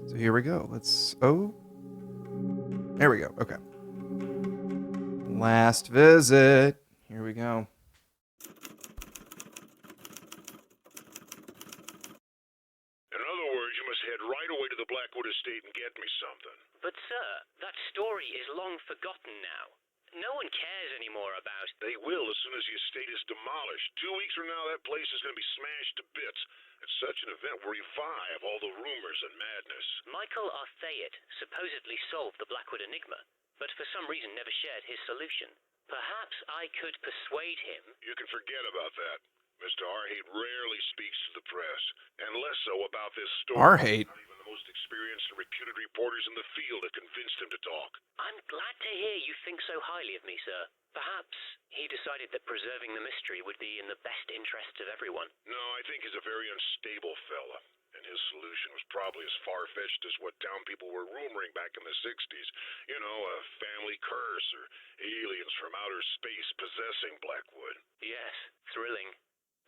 So here we go. Oh, there we go. Okay. Last visit. Here we go. In other words, you must head right away to the Blackwood estate and get me something. But sir, that story is long forgotten now. No one cares anymore about... They will as soon as the estate is demolished. 2 weeks from now, that place is going to be smashed to bits. It's such an event will revive all the rumors and madness. Michael Arthayet supposedly solved the Blackwood Enigma, but for some reason never shared his solution. Perhaps I could persuade him... You can forget about that. Mr. Arhate rarely speaks to the press, and less so about this story. Arhate? Not even the most experienced and reputed reporters in the field have convinced him to talk. I'm glad to hear you think so highly of me, sir. Perhaps he decided that preserving the mystery would be in the best interests of everyone. No, I think he's a very unstable fella, and his solution was probably as far-fetched as what town people were rumoring back in the 60s. You know, a family curse or aliens from outer space possessing Blackwood. Yes, thrilling.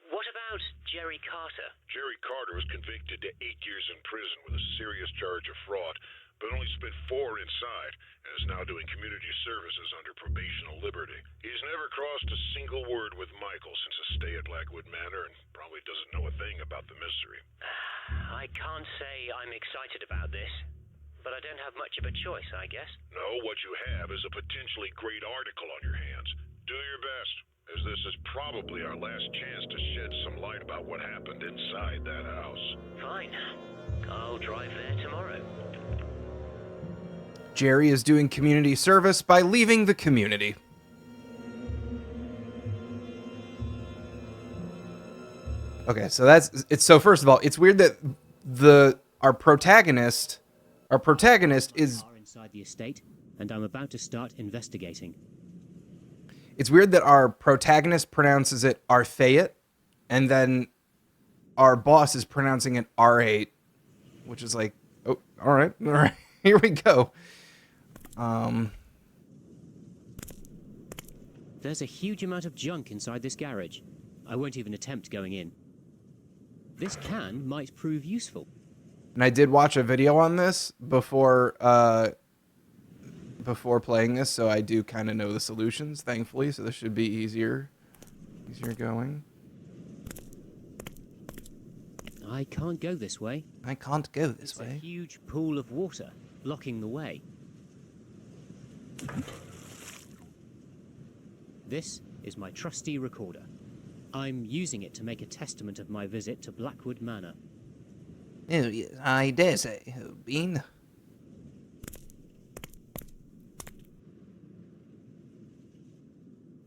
What about Jerry Carter? Jerry Carter was convicted to 8 years in prison with a serious charge of fraud, but only spent 4 inside, and is now doing community services under probational liberty. He's never crossed a single word with Michael since his stay at Blackwood Manor, and probably doesn't know a thing about the mystery. I can't say I'm excited about this, but I don't have much of a choice, I guess. No, what you have is a potentially great article on your hands. Do your best, as this is probably our last chance to shed some light about what happened inside that house. Fine. I'll drive there tomorrow. Jerry is doing community service by leaving the community. Okay, so so first of all, it's weird that our protagonist is inside the estate, and I'm about to start investigating. It's weird that our protagonist pronounces it Arthayet, and then our boss is pronouncing it R8, which is like, oh, all right, here we go. There's a huge amount of junk inside this garage. I won't even attempt going in. This can might prove useful. And I did watch a video on this before playing this, so I do kind of know the solutions, thankfully, so this should be easier going. I can't go this way. I can't go this It's a way. huge pool of water blocking the way. This is my trusty recorder. I'm using it to make a testament of my visit to Blackwood Manor. Oh, yes, I dare say, Bean.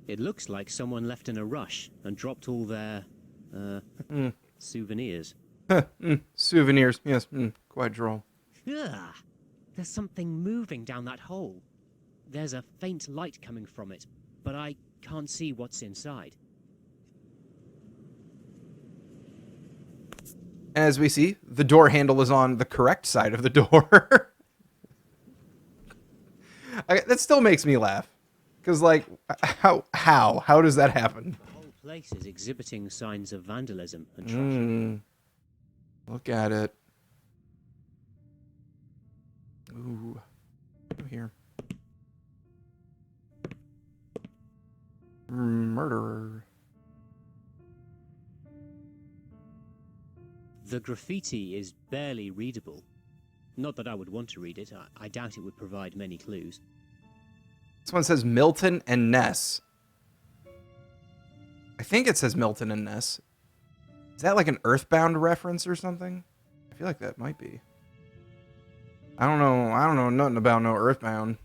It looks like someone left in a rush and dropped all their, souvenirs. Souvenirs, yes, quite droll. Ugh! There's something moving down that hole. There's a faint light coming from it, but I can't see what's inside. As we see, the door handle is on the correct side of the door. That still makes me laugh. Because, like, how does that happen? The whole place is exhibiting signs of vandalism and trash. Look at it. Ooh. Here. Murderer. The graffiti is barely readable. Not that I would want to read it. I doubt it would provide many clues. This one says Milton and Ness. I think it says Milton and Ness. Is that like an Earthbound reference or something? I feel like that might be. I don't know nothing about no Earthbound.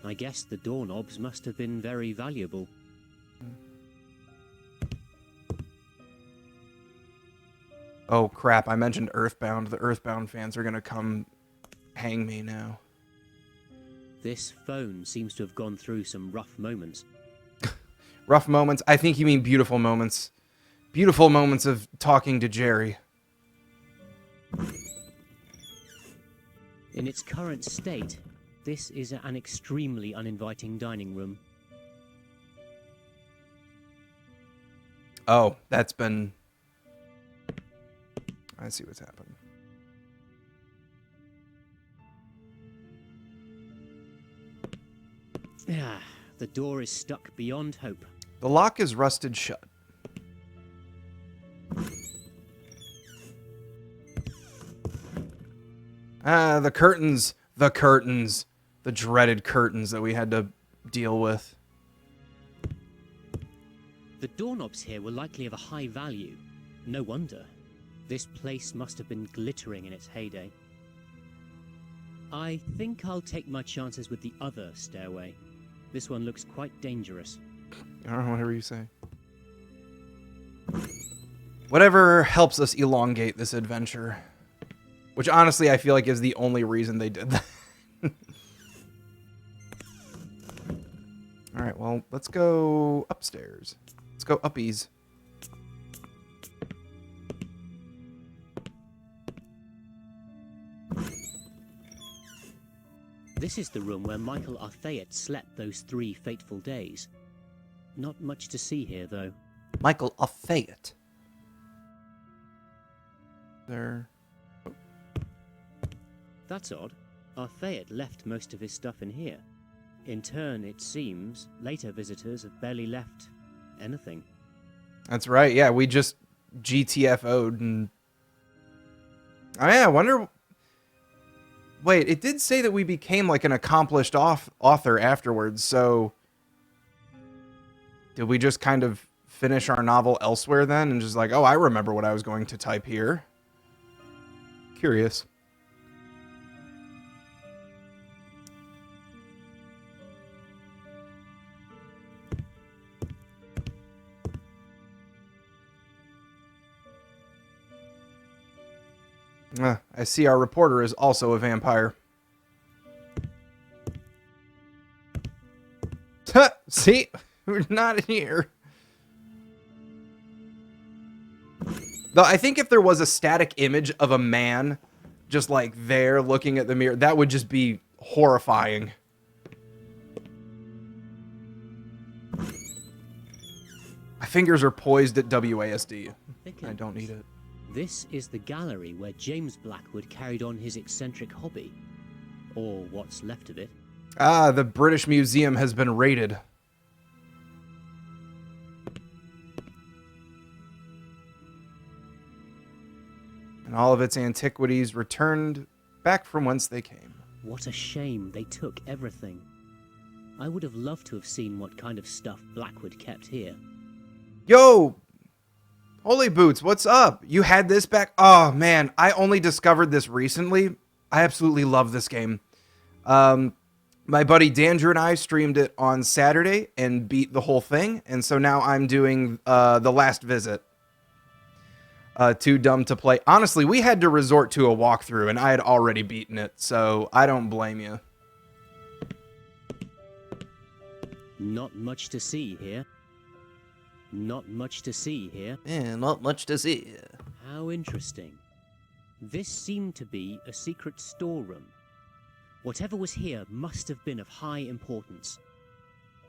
I guess the doorknobs must have been very valuable. Oh crap, I mentioned Earthbound. The Earthbound fans are gonna come hang me now. This phone seems to have gone through some rough moments. Rough moments? I think you mean beautiful moments. Beautiful moments of talking to Jerry. In its current state, this is an extremely uninviting dining room. Oh, that's been... I see what's happened. Ah, the door is stuck beyond hope. The lock is rusted shut. Ah, the curtains. The curtains. The dreaded curtains that we had to deal with. The doorknobs here were likely of a high value. No wonder. This place must have been glittering in its heyday. I think I'll take my chances with the other stairway. This one looks quite dangerous. I don't know, whatever you say. Whatever helps us elongate this adventure. Which honestly I feel like is the only reason they did that. Alright, well, let's go upstairs. Let's go uppies. This is the room where Michael Arthayet slept those 3 fateful days. Not much to see here, though. Michael Arthayet. There. That's odd. Arthayet left most of his stuff in here. In turn, it seems, later visitors have barely left anything. That's right, yeah, we just GTFO'd and... Oh yeah, I wonder... Wait, it did say that we became like an accomplished author afterwards, so... Did we just kind of finish our novel elsewhere then? And just like, oh, I remember what I was going to type here. Curious. I see our reporter is also a vampire. See? We're not here. Though I think if there was a static image of a man just like there looking at the mirror, that would just be horrifying. My fingers are poised at WASD. I don't need it. This is the gallery where James Blackwood carried on his eccentric hobby. Or what's left of it. Ah, the British Museum has been raided. And all of its antiquities returned back from whence they came. What a shame they took everything. I would have loved to have seen what kind of stuff Blackwood kept here. Yo! Holy Boots, what's up? You had this back? Oh, man, I only discovered this recently. I absolutely love this game. My buddy Dandrew and I streamed it on Saturday and beat the whole thing. And so now I'm doing The Last Visit. Too dumb to play. Honestly, we had to resort to a walkthrough, and I had already beaten it, so I don't blame you. Not much to see here. Not much to see here. Yeah, not much to see. How interesting. This seemed to be a secret storeroom. Whatever was here must have been of high importance.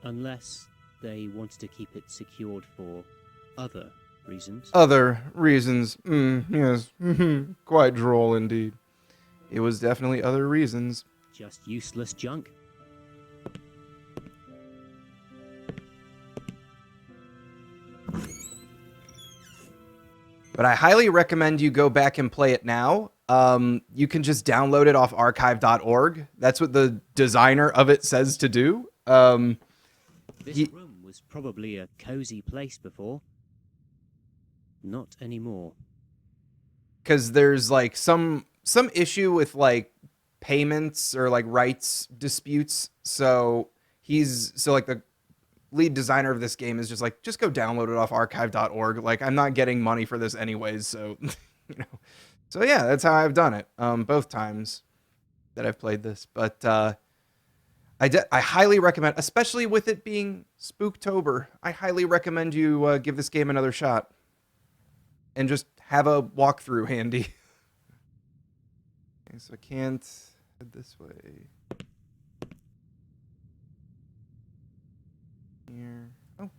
Unless they wanted to keep it secured for other reasons. Other reasons. Yes. Quite droll indeed. It was definitely other reasons. Just useless junk. But I highly recommend you go back and play it now. You can just download it off archive.org. That's what the designer of it says to do. This room was probably a cozy place before. Not anymore. Because there's like some issue with like payments or like rights disputes. So like the lead designer of this game is just like, just go download it off archive.org. Like, I'm not getting money for this anyways, so you know. So yeah, that's how I've done it. Both times that I've played this. But I highly recommend, especially with it being Spooktober, I highly recommend you give this game another shot. And just have a walkthrough handy. Okay, so I can't head this way. Here. Oh.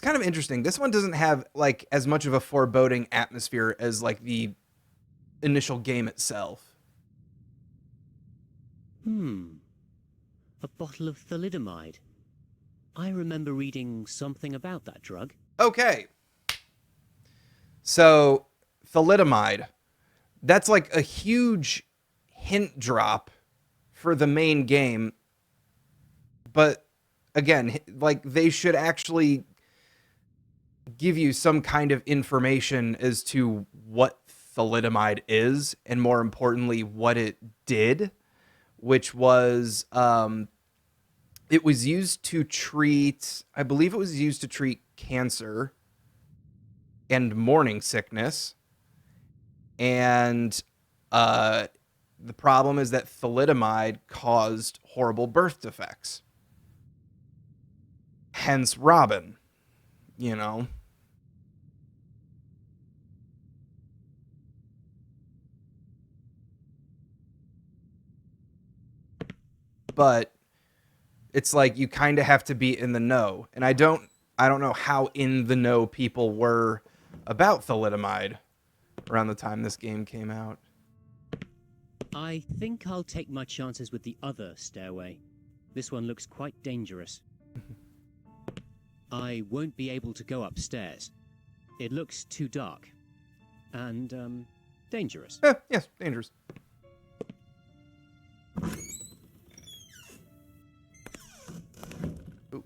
kind of interesting. This one doesn't have like as much of a foreboding atmosphere as like the initial game itself. A bottle of thalidomide. I remember reading something about that drug. Okay. So, thalidomide. That's like a huge hint drop for the main game. But again, like they should actually give you some kind of information as to what thalidomide is, and more importantly, what it did, which was it was used to treat, I believe it was used to treat cancer and morning sickness. And the problem is that thalidomide caused horrible birth defects. Hence Robin, you know. But it's like you kind of have to be in the know. And I don't know how in the know people were about thalidomide around the time this game came out. I think I'll take my chances with the other stairway. This one looks quite dangerous. I won't be able to go upstairs. It looks too dark. And, dangerous. Yes, dangerous. Ooh.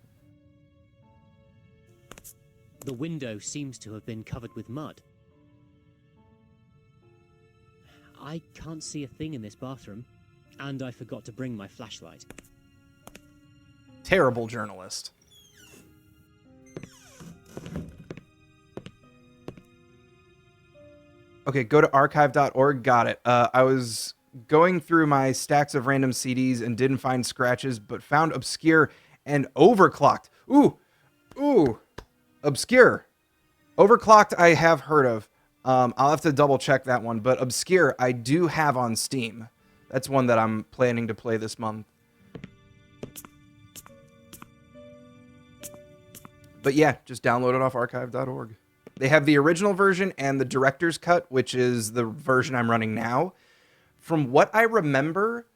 The window seems to have been covered with mud. I can't see a thing in this bathroom, and I forgot to bring my flashlight. Terrible journalist. Okay, go to archive.org. Got it. I was going through my stacks of random CDs and didn't find scratches, but found Obscure and Overclocked. Ooh. Obscure. Overclocked I have heard of. I'll have to double check that one, but Obscure I do have on Steam. That's one that I'm planning to play this month. But yeah, just download it off archive.org. They have the original version and the director's cut, which is the version I'm running now. From what I remember,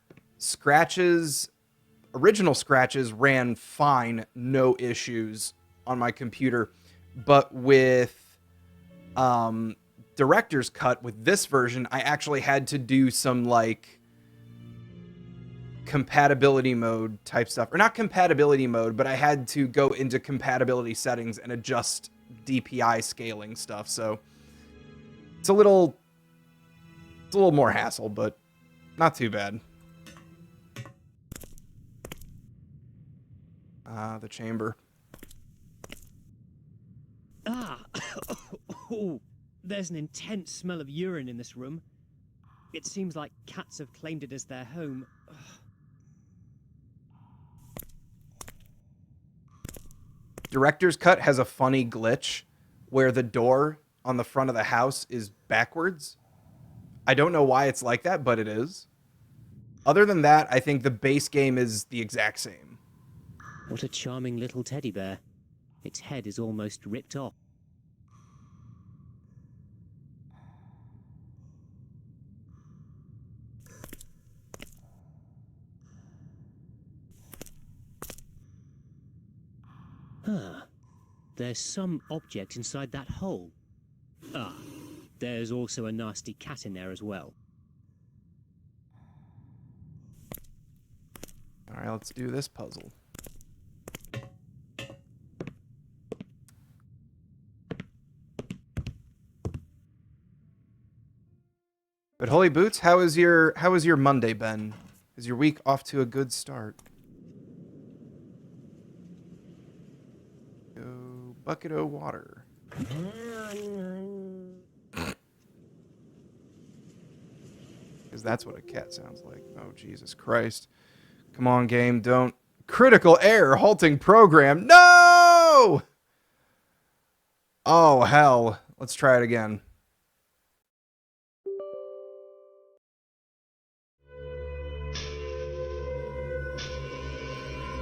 original scratches ran fine, no issues on my computer. But with director's cut, with this version, I actually had to do some like compatibility mode type stuff. Or not compatibility mode, but I had to go into compatibility settings and adjust DPI scaling stuff. So it's a little more hassle, but not too bad. The chamber. Oh, there's an intense smell of urine in this room. It seems like cats have claimed it as their home. Director's cut has a funny glitch where the door on the front of the house is backwards. I don't know why it's like that, but it is. Other than that, I think the base game is the exact same. What a charming little teddy bear. Its head is almost ripped off. There's some object inside that hole. There's also a nasty cat in there as well. All right, let's do this puzzle. But Holy Boots, how is your Monday been? Is your week off to a good start? Go bucket of water. Because that's what a cat sounds like. Oh, Jesus Christ. Come on, game, don't. Critical error, halting program. No! Oh, hell. Let's try it again.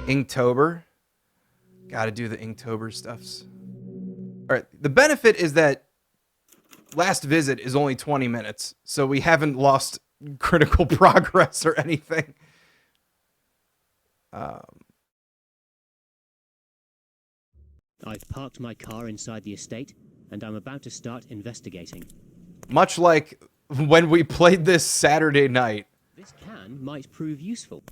Inktober. Gotta do the Inktober stuffs. All right. The benefit is that last visit is only 20 minutes, so we haven't lost critical progress or anything. I've parked my car inside the estate, and I'm about to start investigating. Much like when we played this Saturday night. This can might prove useful.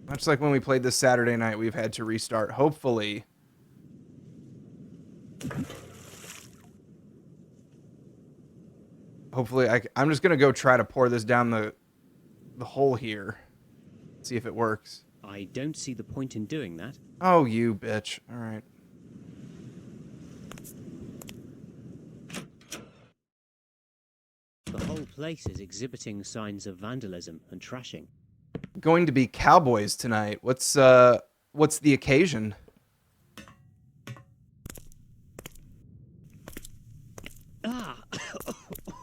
Much like when we played this Saturday night, we've had to restart. Hopefully. I'm just going to go try to pour this down the hole here. See if it works. I don't see the point in doing that. Oh, you bitch. All right. The whole place is exhibiting signs of vandalism and trashing. Going to be cowboys tonight. What's the occasion? Ah!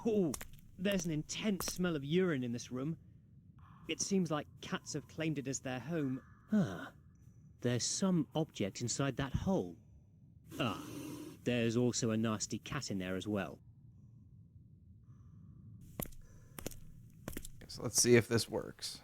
Oh, there's an intense smell of urine in this room. It seems like cats have claimed it as their home. Ah, there's some object inside that hole. Ah, there's also a nasty cat in there as well. So let's see if this works.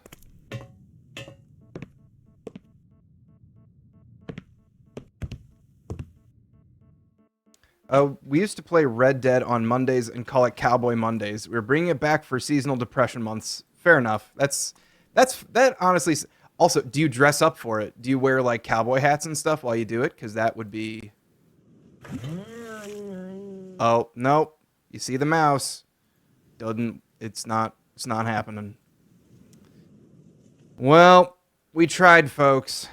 We used to play Red Dead on Mondays and call it Cowboy Mondays. We're bringing it back for seasonal depression months. Fair enough. That honestly. Also, do you dress up for it? Do you wear like cowboy hats and stuff while you do it? Because that would be. Oh nope. You see the mouse? It's not happening. Well, we tried, folks.